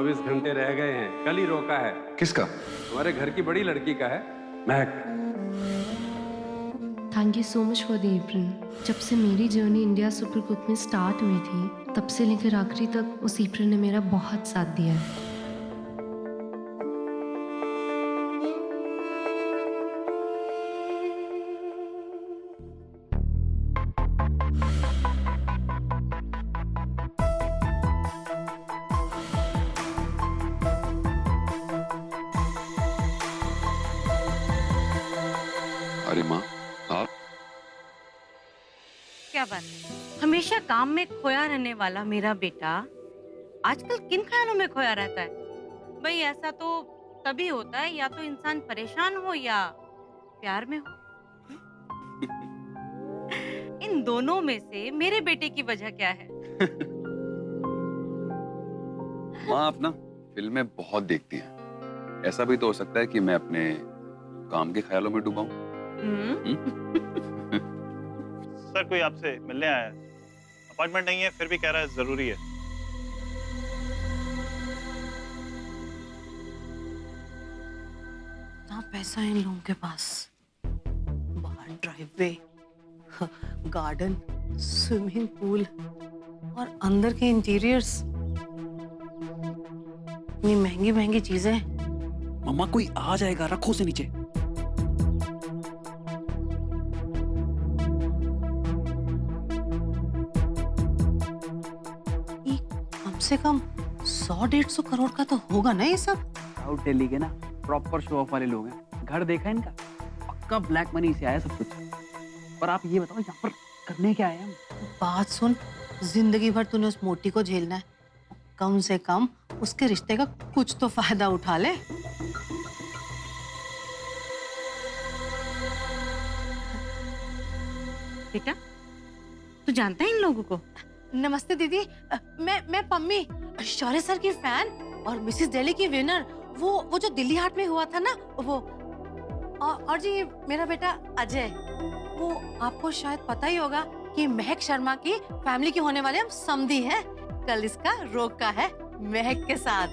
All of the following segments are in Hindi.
24 घंटे रह गए हैं, कल ही रोका है। किसका? तुम्हारे घर की बड़ी लड़की का है, महक। Thank you so much for the apron. जब से मेरी जर्नी इंडिया सुपर कुक में स्टार्ट हुई थी, तब से लेकर आखिरी तक उस एप्रन ने मेरा बहुत साथ दिया है। अरे माँ, आप? क्या बात है? हमेशा काम में खोया रहने वाला मेरा बेटा आजकल किन ख्यालों में खोया रहता है? भाई ऐसा तो तभी होता है या तो इंसान परेशान हो या प्यार में हो। इन दोनों में से मेरे बेटे की वजह क्या है? माँ आप ना फिल्में बहुत देखती हैं। ऐसा भी तो हो सकता है कि मैं अपने काम के ख्यालों में डूबा हूँ। सर कोई आपसे मिलने आया है। अपॉइंटमेंट नहीं है फिर भी कह रहा है जरूरी है। ना पैसा इन लोगों के पास। बाहर ड्राइववे, गार्डन, स्विमिंग पूल और अंदर के इंटीरियर्स। इतनी महंगी महंगी चीजें। मम्मा कोई आ जाएगा, रखो उसे नीचे। कम से कम 100-150 करोड़ का तो होगा ना ये सब। साउथ दिल्ली के ना प्रॉपर शो ऑफ वाले लोग हैं। घर देखा है इनका, पक्का ब्लैक मनी से आया सब कुछ। पर आप ये बताओ यहाँ पर करने क्या आए हम? बात सुन, जिंदगी भर तूने उस मोटी को झेलना है, कम से कम उसके रिश्ते का कुछ तो फायदा उठा ले। बेटा, तू जानता है इन लोगों को? नमस्ते दीदी, मैं पम्मी, शौर्य सर की फैन और मिसेस दिल्ली की विनर। वो जो दिल्ली हाट में हुआ था ना वो। और जी मेरा बेटा अजय, वो आपको शायद पता ही होगा कि महक शर्मा की फैमिली के होने वाले हम समधी हैं। कल इसका रोका है महक के साथ।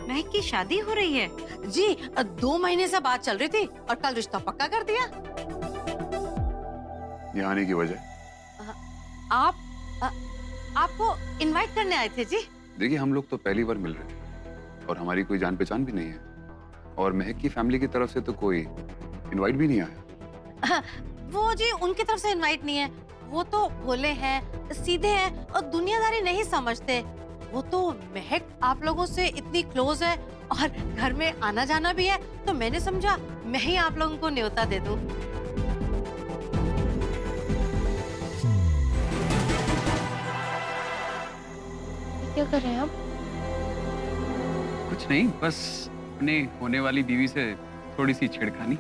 महक की शादी हो रही है जी। 2 महीने से बात चल रही थी और कल रिश्ता पक्का कर दिया। यहाँ आने की वजह? आपको इनवाइट करने आए थे जी। देखिए हम लोग तो पहली बार मिल रहे हैं और हमारी कोई जान पहचान भी नहीं है, और महक की फैमिली की तरफ से तो कोई इनवाइट भी नहीं आया। वो जी उनकी तरफ से इनवाइट नहीं है। वो तो भोले हैं, सीधे हैं और दुनियादारी नहीं समझते। वो तो महक आप लोगों से इतनी क्लोज है और घर में आना जाना भी है, तो मैंने समझा मैं ही आप लोगों को न्योता दे दूं। क्या कर रहे हैं आप? कुछ नहीं, बस अपने होने वाली बीवी से थोड़ी सी छेड़खानी।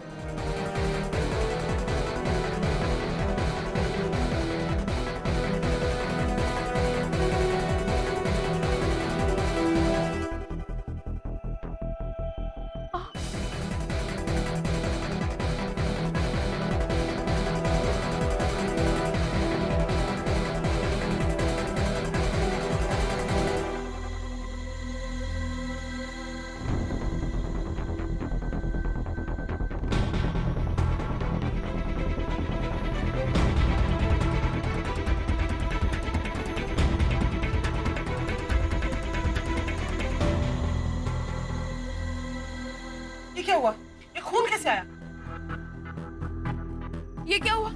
ये क्या हुआ? ये खून कैसे आया? ये क्या हुआ?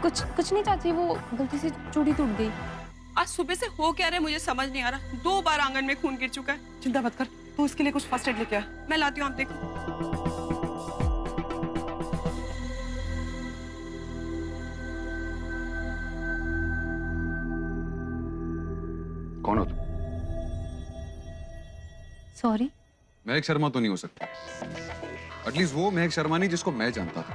कुछ नहीं चाची, वो गलती से चूड़ी टूट गई। आज सुबह से हो क्या रहा है मुझे समझ नहीं आ रहा। 2 बार आंगन में खून गिर चुका है। चिंता मत कर, तू इसके लिए कुछ फर्स्ट एड लेके आ, मैं लाती हूँ। आप देखो। कौन हो तुम? सॉरी। महक शर्मा तो नहीं हो सकती। एटलीस्ट वो महक शर्मा नहीं जिसको मैं जानता था।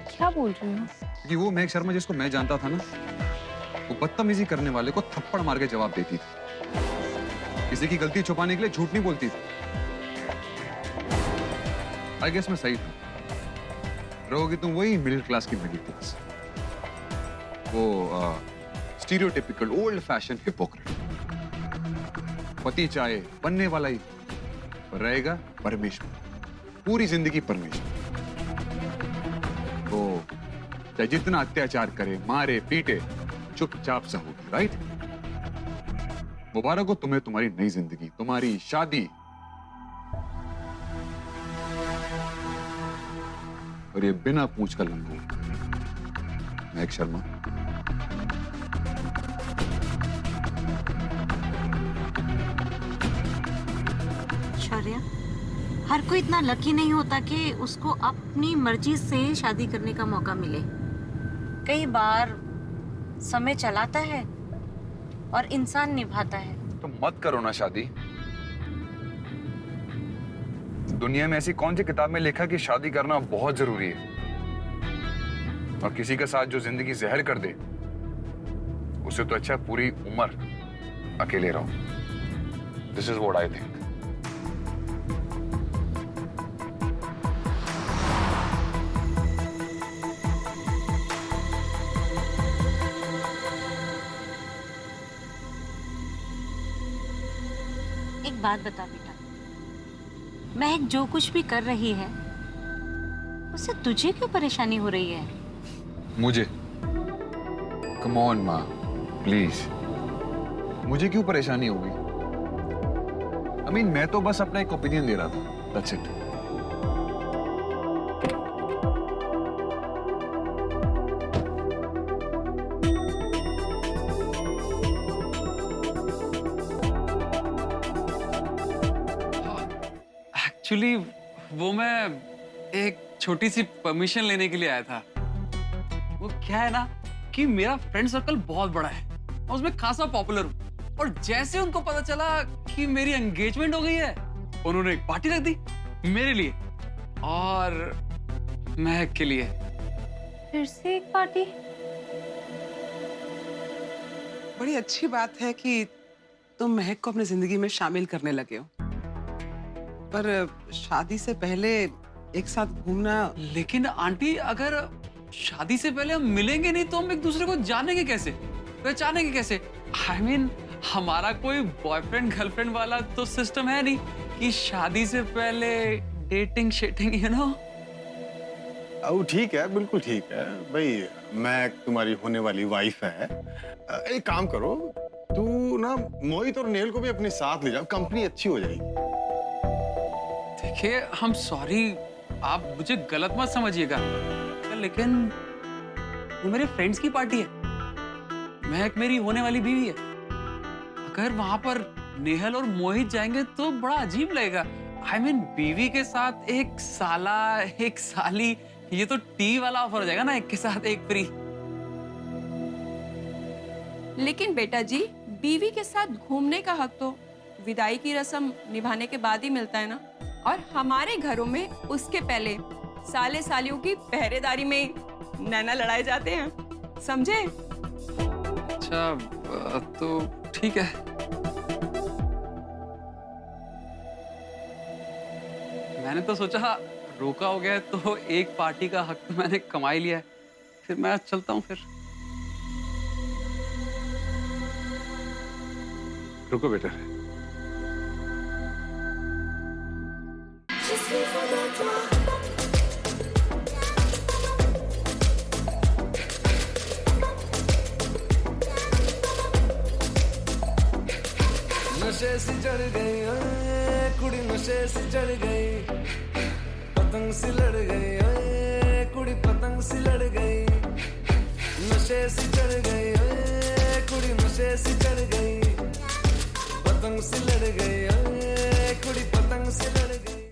क्या बोल रहे हो? कि वो महक शर्मा जिसको मैं जानता था ना, वो बदतमीजी करने वाले को थप्पड़ मार के जवाब देती थी। किसी की गलती छुपाने के लिए झूठ नहीं बोलती थी। आई गेस मैं सही था। रहोगी तुम वही मिडिल क्लास की मिडिल क्लास, वो स्टीरियोटिपिकल ओल्ड फैशन हिपोक्रेट। पति चाहे बनने वाला ही, पर रहेगा परमेश्वर, पूरी जिंदगी परमेश्वर। तो चाहे जितना अत्याचार करे, मारे पीटे, चुपचाप सा होगी, राइट? मुबारक हो तुम्हें तुम्हारी नई जिंदगी, तुम्हारी शादी। और ये बिना पूछ का लंबू महक शर्मा। शौर्य, हर कोई इतना लकी नहीं होता कि उसको अपनी मर्जी से शादी करने का मौका मिले। कई बार समय चलाता है और इंसान निभाता है। तो मत करो ना शादी। दुनिया में ऐसी कौन सी किताब में लिखा कि शादी करना बहुत जरूरी है? और किसी के साथ जो जिंदगी जहर कर दे, उससे तो अच्छा पूरी उम्र अकेले रहो। This is what I think. एक बात बता बेटा, महक जो कुछ भी कर रही है उससे तुझे क्यों परेशानी हो रही है? मुझे? कम ऑन माँ, प्लीज। मुझे क्यों परेशानी होगी? I mean, मैं तो बस अपना एक ओपिनियन दे रहा था। That's it. एक्चुअली वो मैं एक छोटी सी परमिशन लेने के लिए आया था। वो क्या है ना कि मेरा फ्रेंड सर्कल बहुत बड़ा है और उसमें खासा पॉपुलर हूँ, और जैसे उनको पता चला कि मेरी एंगेजमेंट हो गई है, उन्होंने एक पार्टी रख दी मेरे लिए और महक के लिए। फिर से एक पार्टी? बड़ी अच्छी बात है कि तुम महक को अपनी जिंदगी में शामिल करने लगे हो, पर शादी से पहले एक साथ घूमना। लेकिन आंटी, अगर शादी से पहले हम मिलेंगे नहीं तो हम एक दूसरे को जानेंगे कैसे, पहचानेंगे कैसे? I mean, हमारा कोई बॉयफ्रेंड गर्लफ्रेंड वाला तो सिस्टम है नहीं कि शादी से पहले डेटिंग शेटिंग, यू नो। अब ठीक है, बिल्कुल ठीक है भाई। मैं तुम्हारी होने वाली वाइफ है। एक काम करो, तू ना मोहित और नेल को भी अपने साथ ले जाओ, कंपनी अच्छी हो जाएगी। देखिए, हम सॉरी, आप मुझे गलत मत समझिएगा, लेकिन वो मेरे फ्रेंड्स की पार्टी है, महक मेरी होने वाली बीवी है। अगर वहां पर नेहल और मोहित जाएंगे तो बड़ा अजीब लगेगा। I mean, बीवी के साथ एक साला एक साली, ये तो टी वाला ऑफर हो जाएगा ना, एक के साथ एक फ्री। लेकिन बेटा जी, बीवी के साथ घूमने का हक तो विदाई की रस्म निभाने के बाद ही मिलता है ना, और हमारे घरों में उसके पहले साले सालियों की पहरेदारी में नैना लड़ाए जाते हैं, समझे? अच्छा, तो ठीक है। मैंने तो सोचा रोका हो गया है तो एक पार्टी का हक तो मैंने कमा ही लिया है, फिर मैं चलता हूँ। फिर रुको बेटा। नशे से चढ़ गई ओए कुड़ी, नशे से चढ़ गई, पतंग सी लड़ गई ओए कुड़ी, पतंग सी लड़ गई। नशे से चढ़ गई ओए कुड़ी, नशे से चढ़ गई, पतंग सी लड़ गई ओए कुड़ी, पतंग सी लड़ गई।